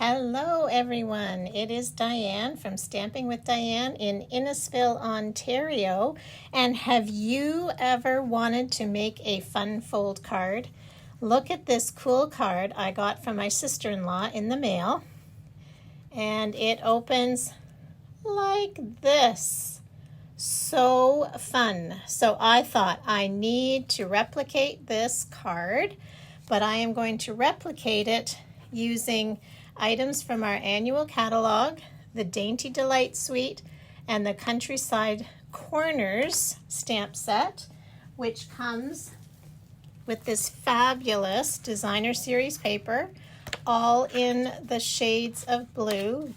Hello everyone, it is Diane from Stamping with Diane in Innisfil, Ontario. And have you ever wanted to make a fun fold card? Look at this cool card I got from my sister-in-law in the mail. And it opens like this. So fun. So I thought I need to replicate this card, but I am going to replicate it using items from our annual catalog, the Dainty Delight Suite, and the Countryside Corners stamp set, which comes with this fabulous designer series paper, all in the shades of blue,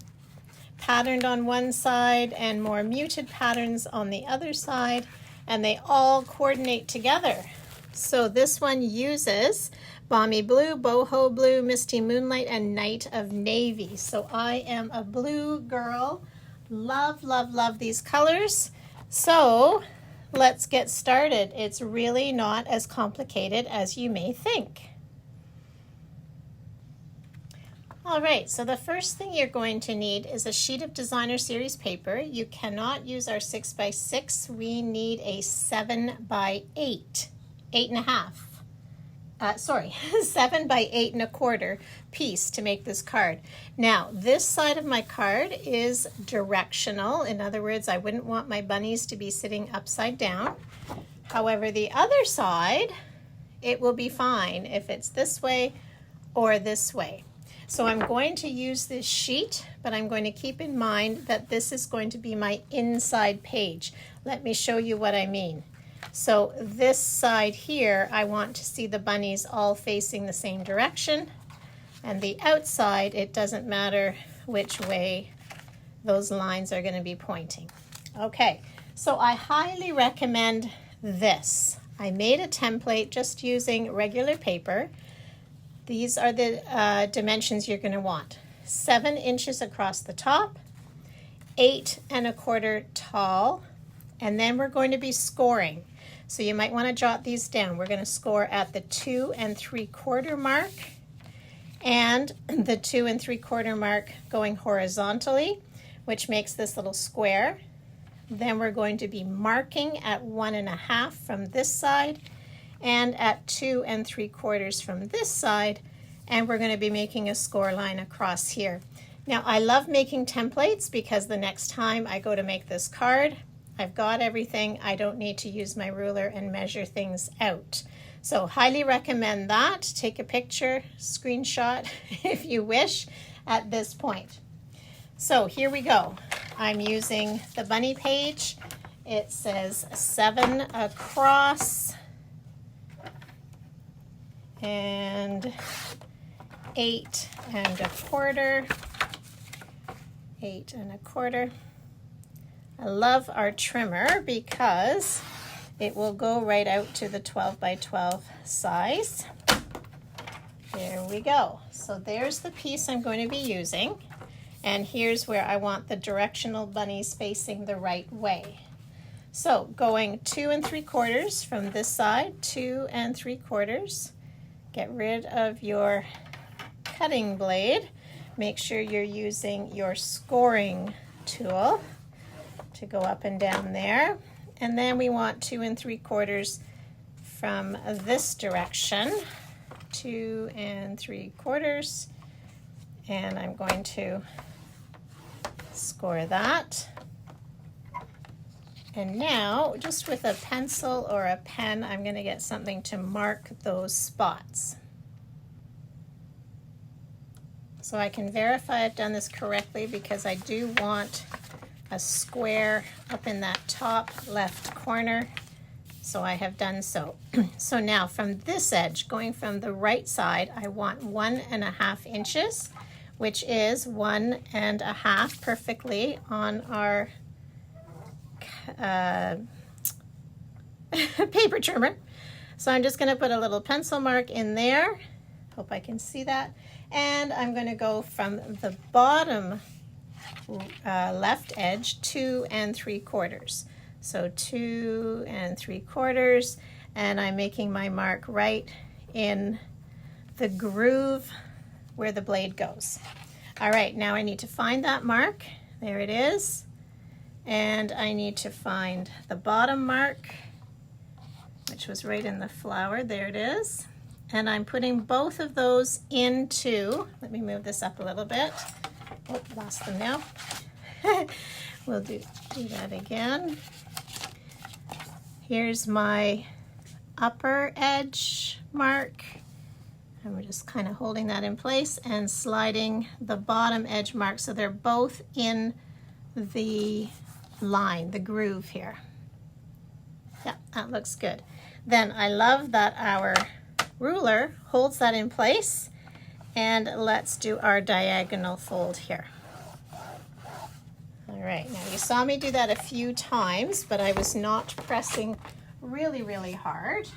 patterned on one side and more muted patterns on the other side, and they all coordinate together. So this one uses Balmy Blue, Boho Blue, Misty Moonlight, and Night of Navy. So I am a blue girl. Love, love, love these colors. So let's get started. It's really not as complicated as you may think. All right, so the first thing you're going to need is a sheet of designer series paper. You cannot use our 6x6. We need a 7x8, 8.5. 7 by 8.25 piece to make this card. Now, this side of my card is directional. In other words, I wouldn't want my bunnies to be sitting upside down. However, the other side, it will be fine if it's this way or this way. So I'm going to use this sheet, but I'm going to keep in mind that this is going to be my inside page. Let me show you what I mean. So this side here, I want to see the bunnies all facing the same direction. And the outside, it doesn't matter which way those lines are going to be pointing. Okay, so I highly recommend this. I made a template just using regular paper. These are the dimensions you're going to want. 7 inches across the top, 8.25 tall, and then we're going to be scoring. So you might want to jot these down. We're going to score at the 2 3/4 mark and the 2 3/4 mark going horizontally, which makes this little square. Then we're going to be marking at 1.5 from this side and at 2 3/4 from this side, and we're going to be making a score line across here. Now I love making templates because the next time I go to make this card, I've got everything. I don't need to use my ruler and measure things out. So highly recommend that. Take a picture, screenshot if you wish at this point. So here we go. I'm using the bunny page. It says 7 across and 8.25. 8.25. I love our trimmer because it will go right out to the 12 by 12 size. There we go. So there's the piece I'm going to be using. And here's where I want the directional bunnies facing the right way. So going 2 3/4 from this side, 2 3/4. Get rid of your cutting blade. Make sure you're using your scoring tool to go up and down there. And then we want 2 3/4 from this direction, 2 3/4, and I'm going to score that. And now, just with a pencil or a pen, I'm going to get something to mark those spots. So I can verify I've done this correctly because I do want a square up in that top left corner. So I have done so. So now from this edge, going from the right side, I want 1.5 inches, which is 1.5 perfectly on our paper trimmer. So I'm just going to put a little pencil mark in there. Hope I can see that. And I'm going to go from the bottom left edge 2 3/4. So 2 3/4, and I'm making my mark right in the groove where the blade goes. All right, now I need to find that mark. There it is. And I need to find the bottom mark, which was right in the flower. There it is. And I'm putting both of those into, let me move this up a little bit. Oh, lost them now. We'll do that again. Here's my upper edge mark. And we're just kind of holding that in place and sliding the bottom edge mark so they're both in the line, the groove here. Yeah, that looks good. Then I love that our ruler holds that in place, and let's do our diagonal fold here. All right, now you saw me do that a few times, but I was not pressing really, really hard.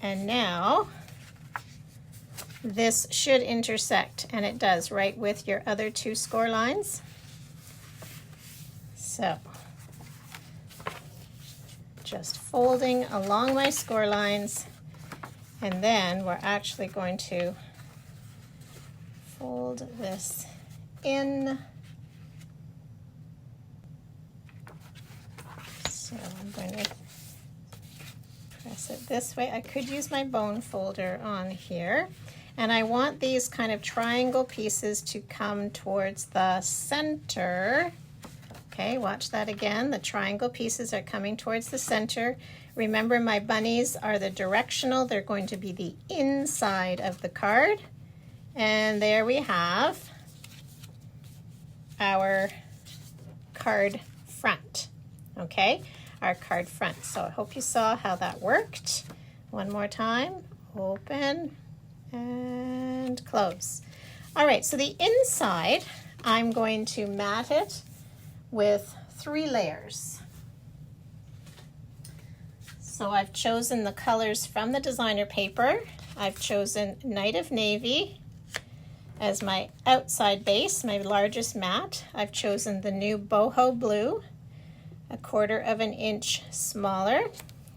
And now this should intersect, and it does, right with your other two score lines. So just folding along my score lines, and then we're actually going to fold this in. So I'm going to press it this way. I could use my bone folder on here. And I want these kind of triangle pieces to come towards the center. Okay, watch that again. The triangle pieces are coming towards the center. Remember, my bunnies are the directional. They're going to be the inside of the card. And there we have our card front. Okay, our card front. So I hope you saw how that worked. One more time. Open and close. All right, so the inside, I'm going to mat it with 3 layers. So I've chosen the colors from the designer paper. I've chosen Night of Navy as my outside base, my largest mat. I've chosen the new boho blue, 1/4 inch smaller,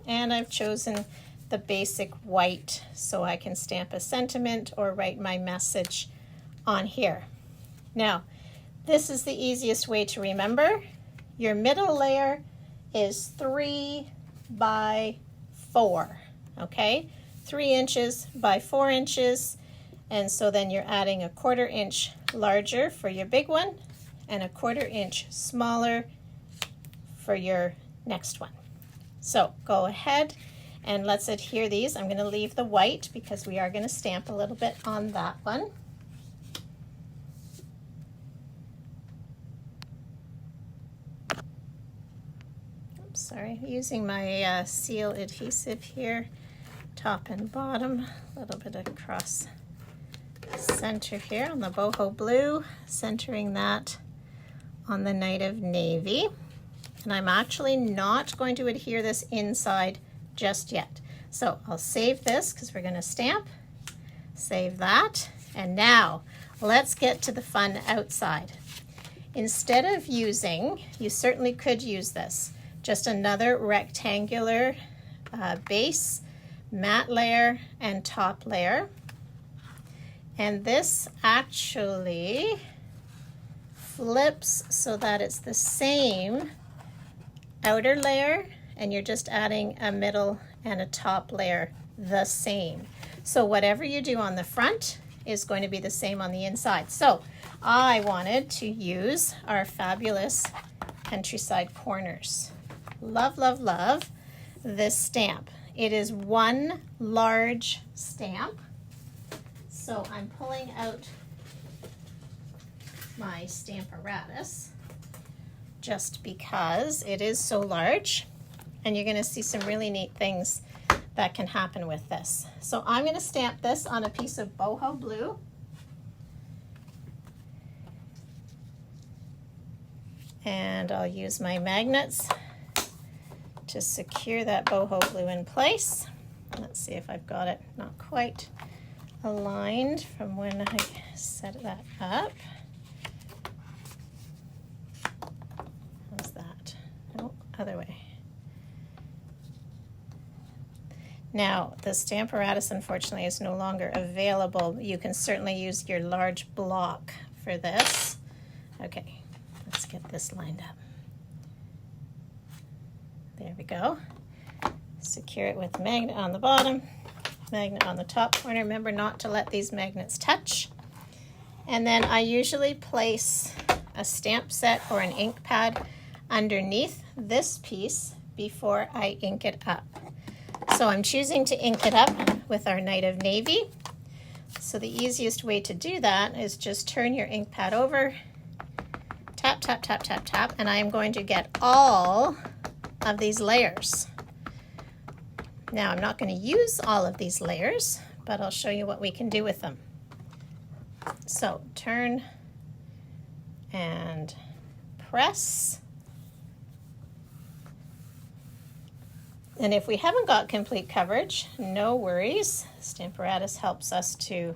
and I've chosen the basic white so I can stamp a sentiment or write my message on here. Now, this is the easiest way to remember. Your middle layer is 3 by 4, okay? 3 inches by 4 inches, and so then you're adding 1/4 inch larger for your big one and 1/4 inch smaller for your next one. So go ahead and let's adhere these. I'm going to leave the white because we are going to stamp a little bit on that one. Oops, sorry, using my seal adhesive here, top and bottom, a little bit across the center here on the boho blue, centering that on the Night of Navy. And I'm actually not going to adhere this inside just yet. So I'll save this because we're going to stamp. Save that. And now let's get to the fun outside. Instead of using, you certainly could use this, just another rectangular base, matte layer, and top layer. And this actually flips so that it's the same outer layer, and you're just adding a middle and a top layer the same. So whatever you do on the front is going to be the same on the inside. So I wanted to use our fabulous Countryside Corners. Love, love, love this stamp. It is one large stamp. So I'm pulling out my Stamparatus just because it is so large, and you're going to see some really neat things that can happen with this. So I'm going to stamp this on a piece of boho blue. And I'll use my magnets to secure that boho blue in place. Let's see if I've got it not quite aligned from when I set that up. How's that? No, other way. Now, the Stamparatus, unfortunately, is no longer available. You can certainly use your large block for this. Okay, let's get this lined up. There we go. Secure it with a magnet on the bottom, magnet on the top corner. Remember not to let these magnets touch. And then I usually place a stamp set or an ink pad underneath this piece before I ink it up. So I'm choosing to ink it up with our Night of Navy. So the easiest way to do that is just turn your ink pad over, tap, tap, tap, tap, tap, and I am going to get all of these layers. Now I'm not going to use all of these layers, but I'll show you what we can do with them. So turn and press. And if we haven't got complete coverage, no worries. Stamparatus helps us to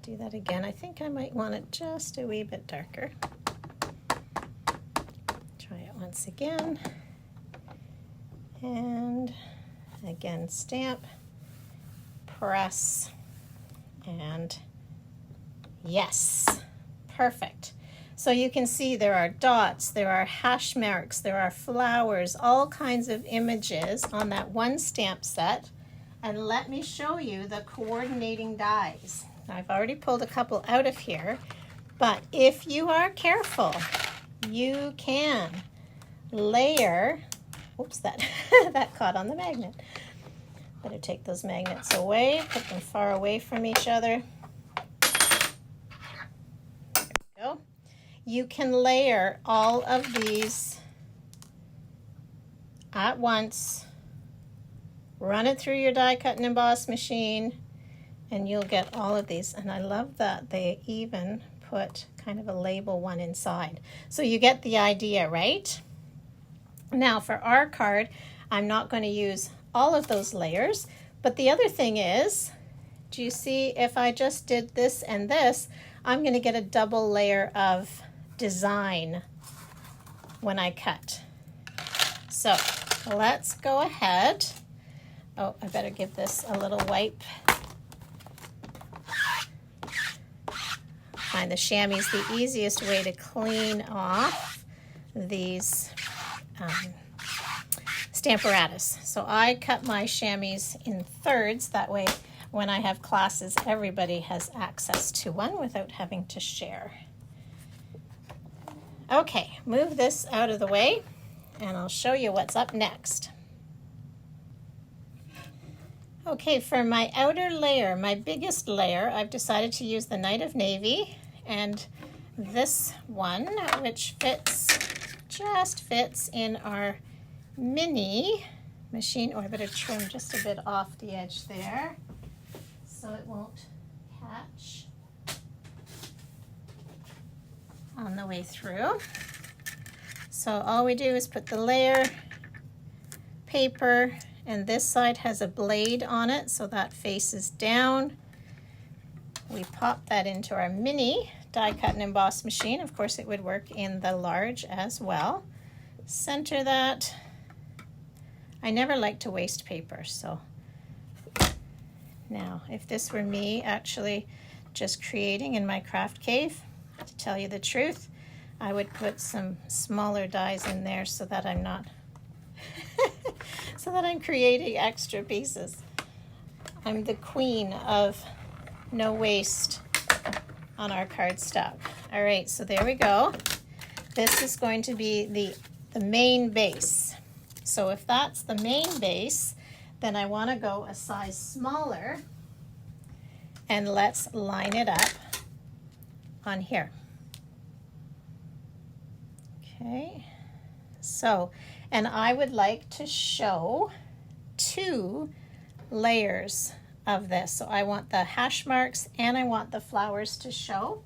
do that again. I think I might want it just a wee bit darker. Try it once again. And again, stamp, press, and yes, perfect. So you can see there are dots, there are hash marks, there are flowers, all kinds of images on that one stamp set. And let me show you the coordinating dies. Now, I've already pulled a couple out of here, but if you are careful, you can layer. Oops, that caught on the magnet. Better take those magnets away, put them far away from each other. There we go. You can layer all of these at once, run it through your die cut and emboss machine, and you'll get all of these. And I love that they even put kind of a label one inside. So you get the idea, right? Now for our card, I'm not going to use all of those layers, but the other thing is, do you see if I just did this and this, I'm going to get a double layer of design when I cut. So let's go ahead. Oh, I better give this a little wipe. Find the chamois the easiest way to clean off these Stamparatus. So I cut my chamois in thirds. That way, when I have classes, everybody has access to one without having to share. Okay, move this out of the way, and I'll show you what's up next. Okay, for my outer layer, my biggest layer, I've decided to use the Night of Navy and this one, which just fits in our mini machine. Oh, I better trim just a bit off the edge there so it won't catch on the way through. So all we do is put the layer, paper, and this side has a blade on it, so that faces down. We pop that into our mini die cut and emboss machine. Of course, it would work in the large as well. Center that. I never like to waste paper, so now if this were me actually just creating in my craft cave, to tell you the truth, I would put some smaller dies in there so that I'm not so that I'm creating extra pieces. I'm the queen of no waste on our cardstock. All right, so there we go. This is going to be the main base. So if that's the main base, then I want to go a size smaller, and let's line it up on here. Okay, so, and I would like to show 2 layers of this. So I want the hash marks and I want the flowers to show.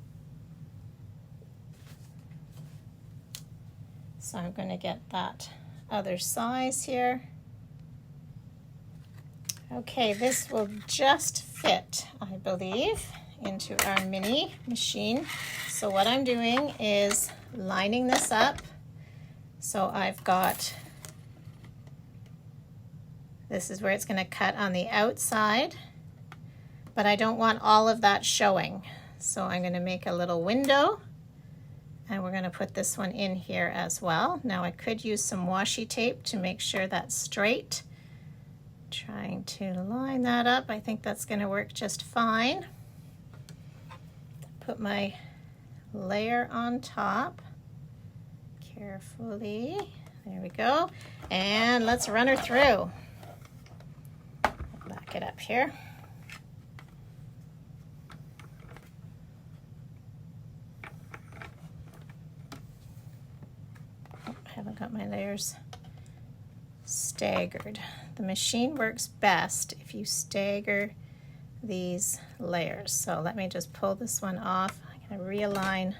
So I'm going to get that other size here. Okay, this will just fit, I believe, into our mini machine. So what I'm doing is lining this up. So I've got This is where it's going to cut on the outside, but I don't want all of that showing. So I'm going to make a little window, and we're going to put this one in here as well. Now I could use some washi tape to make sure that's straight. Trying to line that up. I think that's going to work just fine. Put my layer on top carefully. There we go. And let's run her through. Back it up here. Oh, I haven't got my layers staggered. The machine works best if you stagger these layers. So let me just pull this one off. I'm going to realign.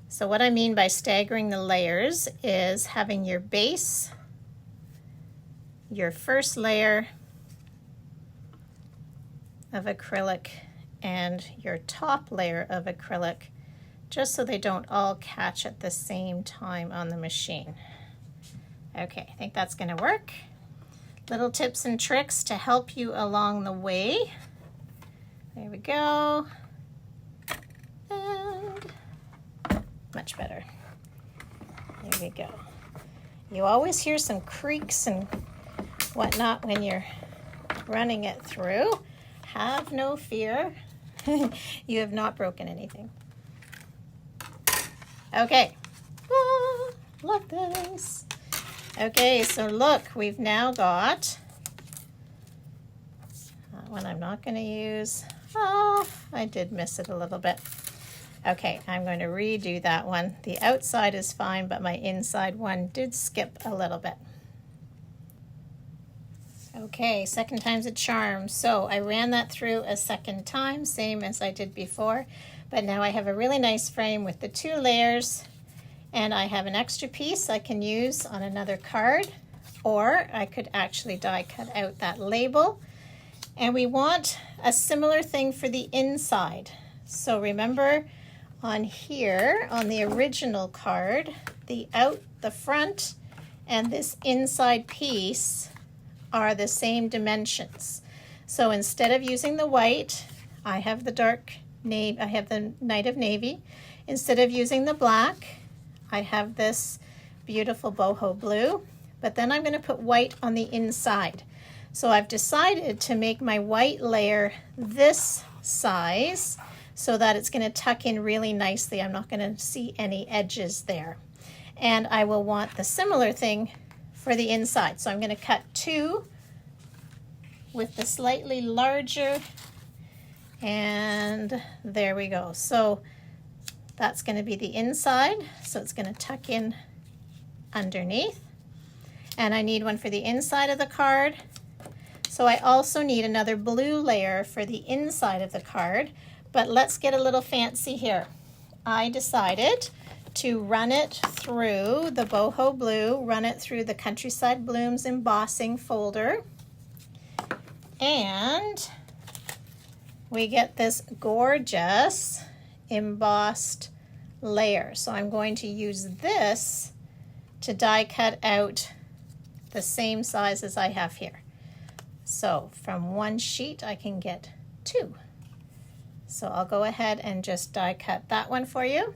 So what I mean by staggering the layers is having your base, your first layer of acrylic, and your top layer of acrylic, just so they don't all catch at the same time on the machine. Okay, I think that's going to work. Little tips and tricks to help you along the way. There we go. And much better. There we go. You always hear some creaks and whatnot when you're running it through. Have no fear. You have not broken anything. Okay. Ah, love this. Okay, so look, we've now got that one I'm not going to use. Oh, I did miss it a little bit. Okay, I'm going to redo that one. The outside is fine, but my inside one did skip a little bit. Okay, second time's a charm. So I ran that through a second time, same as I did before, but now I have a really nice frame with the 2 layers. And I have an extra piece I can use on another card, or I could actually die cut out that label. And we want a similar thing for the inside. So remember on here, on the original card, the front and this inside piece are the same dimensions. So instead of using the white, I have the dark navy, I have the Night of Navy. Instead of using the black, I have this beautiful boho blue, but then I'm going to put white on the inside. So I've decided to make my white layer this size so that it's going to tuck in really nicely. I'm not going to see any edges there. And I will want the similar thing for the inside. So I'm going to cut 2 with the slightly larger, and there we go. So that's going to be the inside, so it's going to tuck in underneath. And I need one for the inside of the card. So I also need another blue layer for the inside of the card, but let's get a little fancy here. I decided to run it through the boho blue, run it through the Countryside Blooms embossing folder, and we get this gorgeous embossed layer. So I'm going to use this to die cut out the same size as I have here. So from one sheet I can get 2. So I'll go ahead and just die cut that one for you.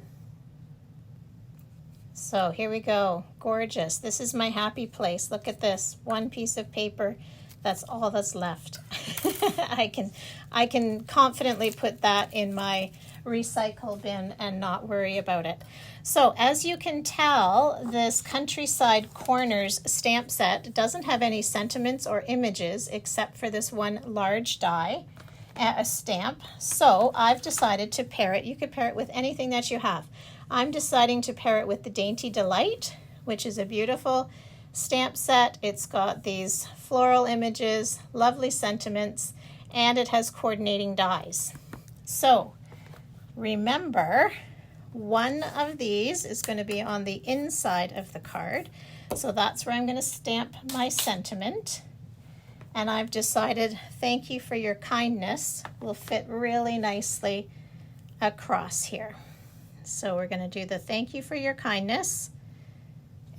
So here we go, gorgeous. This is my happy place. Look at this, one piece of paper. That's all that's left. I can confidently put that in my recycle bin and not worry about it. So as you can tell, this Countryside Corners stamp set doesn't have any sentiments or images except for this one large die, a stamp. So I've decided to pair it. You could pair it with anything that you have. I'm deciding to pair it with the Dainty Delight, which is a beautiful stamp set. It's got these floral images, lovely sentiments, and it has coordinating dies. So remember, one of these is going to be on the inside of the card. So that's where I'm going to stamp my sentiment. And I've decided thank you for your kindness will fit really nicely across here. So we're going to do the thank you for your kindness.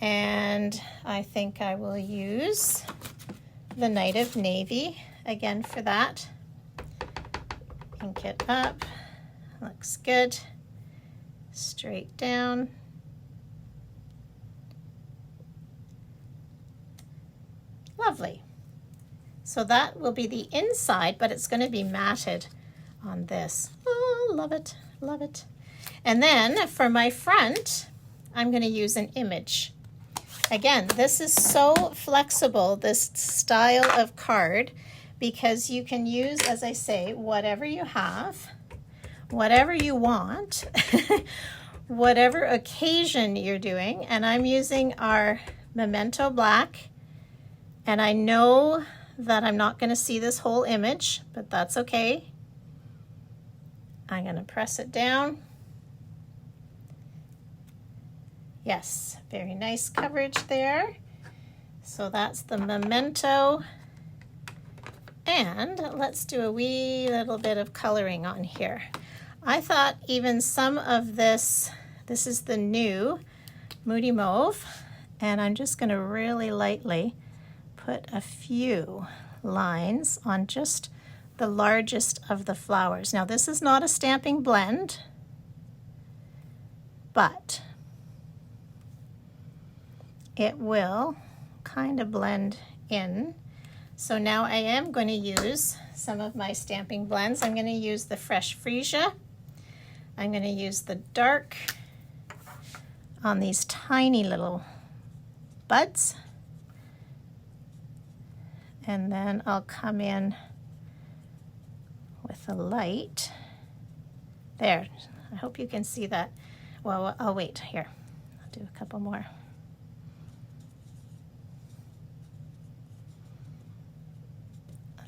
And I think I will use the Night of Navy again for that. Ink it up, looks good. Straight down. Lovely. So that will be the inside, but it's going to be matted on this. Oh, love it, love it. And then for my front, I'm going to use an image. Again, this is so flexible, this style of card, because you can use, as I say, whatever you have, whatever you want, whatever occasion you're doing. And I'm using our Memento Black, and I know that I'm not going to see this whole image, but that's okay. I'm going to press it down. Yes, very nice coverage there. So that's the Memento. And let's do a wee little bit of coloring on here. I thought even some of this is the new Moody Mauve, and I'm just going to really lightly put a few lines on just the largest of the flowers. Now this is not a stamping blend, but it will kind of blend in. So now I am going to use some of my stamping blends. I'm going to use the Fresh Freesia. I'm going to use the dark on these tiny little buds. And then I'll come in with a light. There, I hope you can see that. Well, I'll wait here. I'll do a couple more.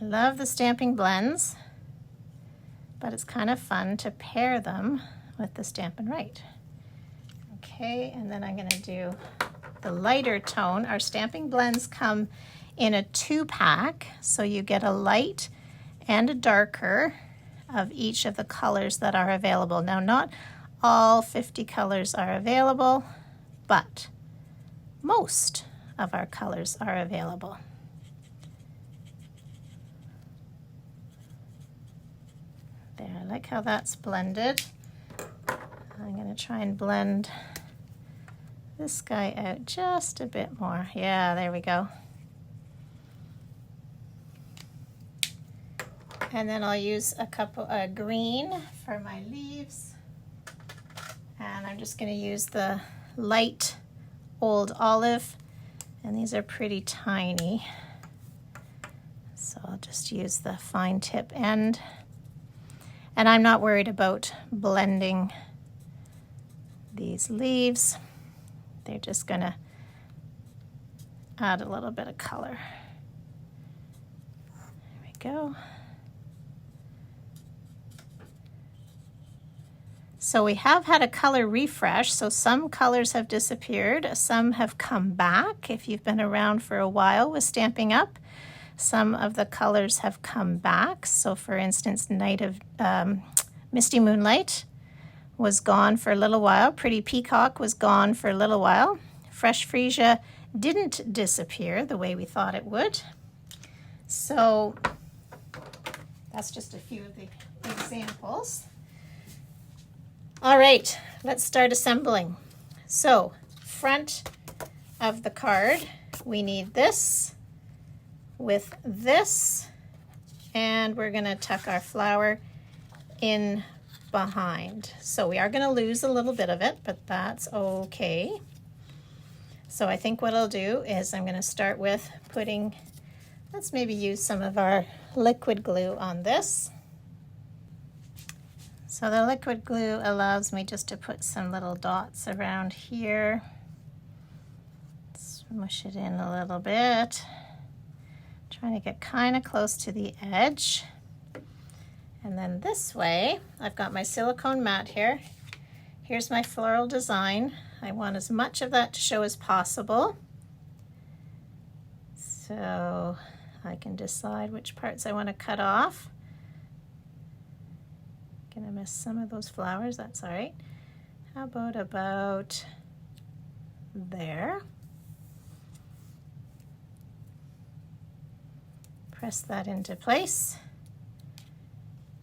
I love the stamping blends, but it's kind of fun to pair them with the Stampin' Right. Okay, and then I'm going to do the lighter tone. Our stamping blends come in a 2-pack, so you get a light and a darker of each of the colors that are available. Now, not all 50 colors are available, but most of our colors are available. There, I like how that's blended. I'm going to try and blend this guy out just a bit more. Yeah, there we go. And then I'll use a couple of green for my leaves. And I'm just going to use the light old olive. And these are pretty tiny. So I'll just use the fine tip end. And I'm not worried about blending these leaves. They're just going to add a little bit of color. There we go. So we have had a color refresh, so some colors have disappeared, some have come back. If you've been around for a while with Stampin' Up, some of the colors have come back. So for instance, Night of Misty Moonlight was gone for a little while. Pretty Peacock was gone for a little while. Fresh Freesia didn't disappear the way we thought it would. So that's just a few of the examples. All right, let's start assembling. So, front of the card, we need this with this, and we're going to tuck our flower in behind. So we are going to lose a little bit of it, but that's okay. So I think what I'll do is I'm going to start with putting, let's maybe use some of our liquid glue on this. So the liquid glue allows me just to put some little dots around here. Smush it in a little bit. Trying to get kind of close to the edge. And then this way, I've got my silicone mat here. Here's my floral design. I want as much of that to show as possible. So I can decide which parts I want to cut off. Gonna miss some of those flowers, that's all right. How about there? press that into place.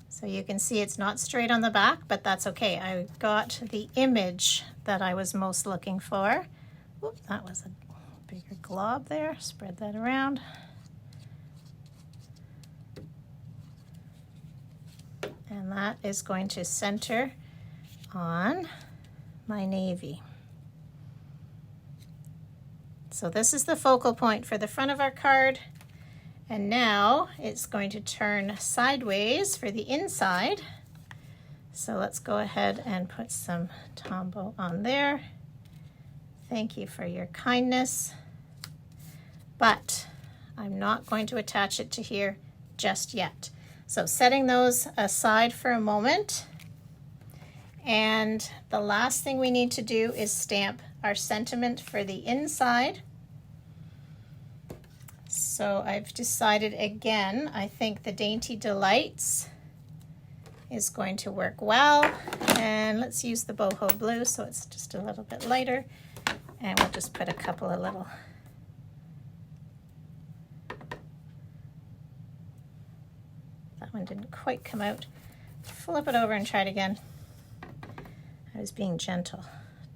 So you can see it's not straight on the back, but that's okay. I got the image that I was most looking for. Whoop, that was a bigger glob there. Spread that around. And that is going to center on my navy. So this is the focal point for the front of our card. And now it's going to turn sideways for the inside. So let's go ahead and put some Tombow on there. Thank you for your kindness. But I'm not going to attach it to here just yet. So setting those aside for a moment. And the last thing we need to do is stamp our sentiment for the inside. So I've decided again, I think the Dainty Delights is going to work well. And let's use the boho blue so it's just a little bit lighter. And we'll just put a couple of little that one didn't quite come out. Flip it over and try it again. I was being gentle,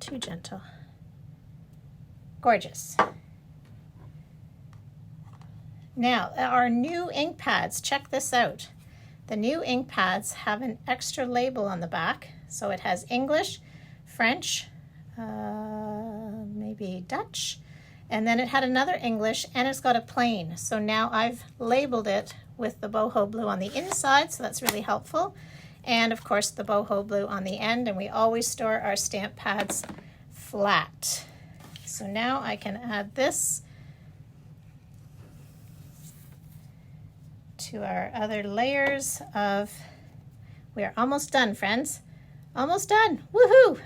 too gentle. Gorgeous. Now, our new ink pads, check this out. The new ink pads have an extra label on the back. So it has English, French, maybe Dutch, and then it had another English, and it's got a plain. So now I've labeled it with the boho blue on the inside, so that's really helpful. And of course the boho blue on the end, and we always store our stamp pads flat. So now I can add this to our other layers of, we are almost done, friends. Almost done, woohoo!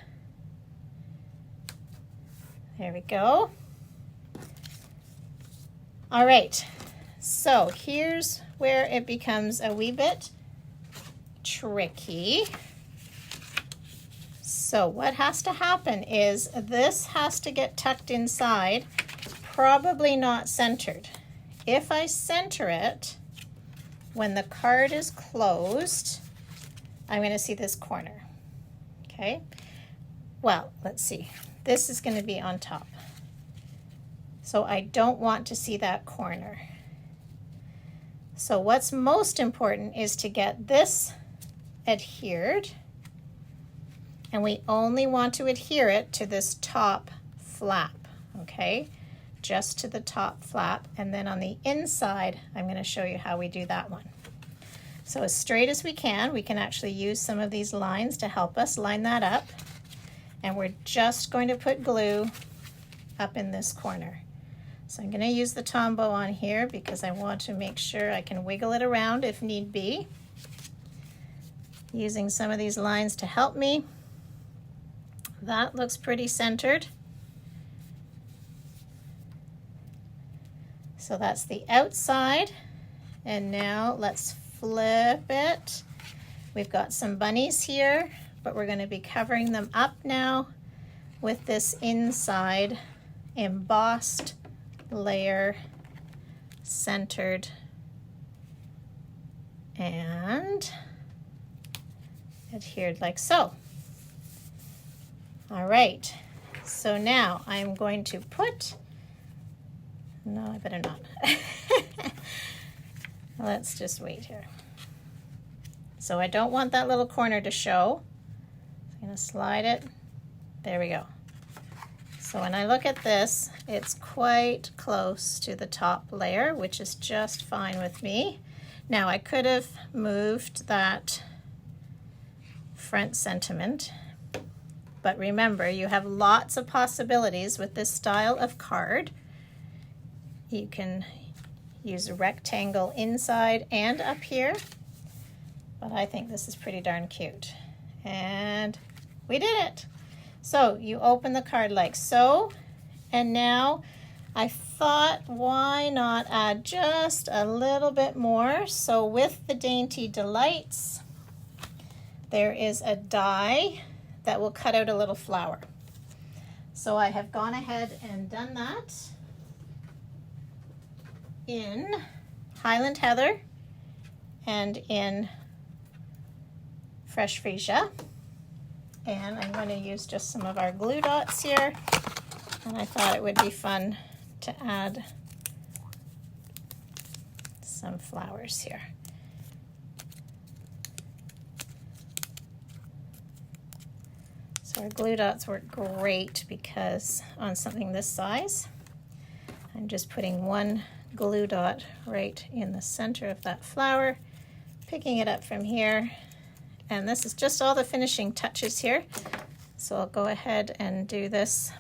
There we go. All right, so here's where it becomes a wee bit tricky. So what has to happen is this has to get tucked inside, probably not centered. If I center it, when the card is closed, I'm going to see this corner, okay? Well, let's see. This is going to be on top. So I don't want to see that corner. So what's most important is to get this adhered, and we only want to adhere it to this top flap, okay? Just to the top flap, and then on the inside, I'm going to show you how we do that one. So as straight as we can actually use some of these lines to help us line that up, and we're just going to put glue up in this corner. So I'm going to use the Tombow on here because I want to make sure I can wiggle it around if need be. Using some of these lines to help me. That looks pretty centered. So that's the outside. And now let's flip it. We've got some bunnies here, but we're going to be covering them up now with this inside embossed layer, centered and adhered like so. All right, so now I'm going to put, no, I better not. Let's just wait here. So I don't want that little corner to show. I'm going to slide it. There we go. So when I look at this, it's quite close to the top layer, which is just fine with me. Now I could have moved that front sentiment, but remember, you have lots of possibilities with this style of card. You can use a rectangle inside and up here, but I think this is pretty darn cute. And we did it. So you open the card like so, and now I thought, why not add just a little bit more? So with the Dainty Delights, there is a die that will cut out a little flower. So I have gone ahead and done that in Highland Heather and in Fresh Freesia. And I'm going to use just some of our glue dots here. And I thought it would be fun to add some flowers here. So our glue dots work great because on something this size, I'm just putting one glue dot right in the center of that flower, picking it up from here, and this is just all the finishing touches here. So I'll go ahead and do this.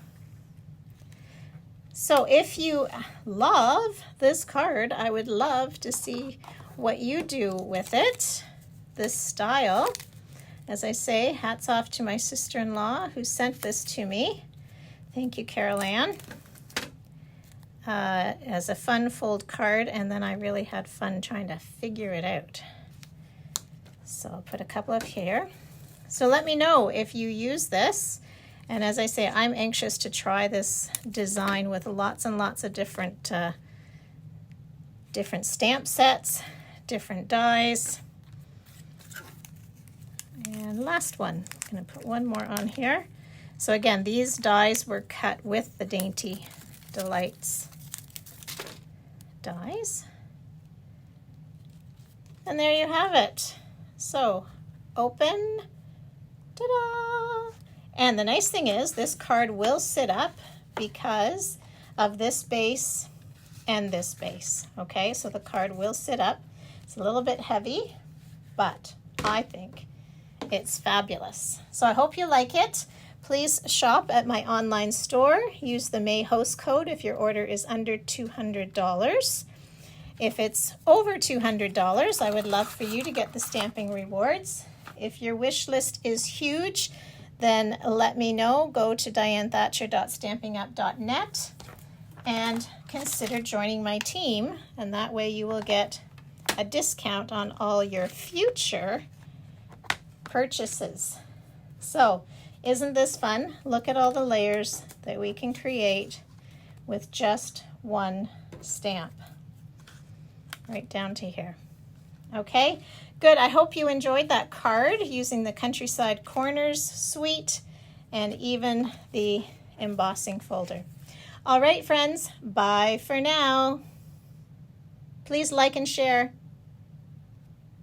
So if you love this card, I would love to see what you do with it, this style. As I say, hats off to my sister-in-law who sent this to me. Thank you, Carol Ann. As a fun fold card, and then I really had fun trying to figure it out. So I'll put a couple up here. So let me know if you use this. And as I say, I'm anxious to try this design with lots and lots of different stamp sets, different dies. And last one, I'm going to put one more on here. So again, these dies were cut with the Dainty Delights dies. And there you have it. So open, ta-da! And the nice thing is this card will sit up because of this base and this base. Okay, so the card will sit up. It's a little bit heavy, but I think it's fabulous. So I hope you like it. Please shop at my online store. Use the May host code if your order is under $200. If it's over $200, I would love for you to get the stamping rewards. If your wish list is huge, then let me know. Go to dianethatcher.stampingup.net and consider joining my team, and that way you will get a discount on all your future purchases. So, isn't this fun? Look at all the layers that we can create with just one stamp. Right down to here. Okay, good. I hope you enjoyed that card using the Countryside Corners suite and even the embossing folder. All right, friends, bye for now. Please like and share.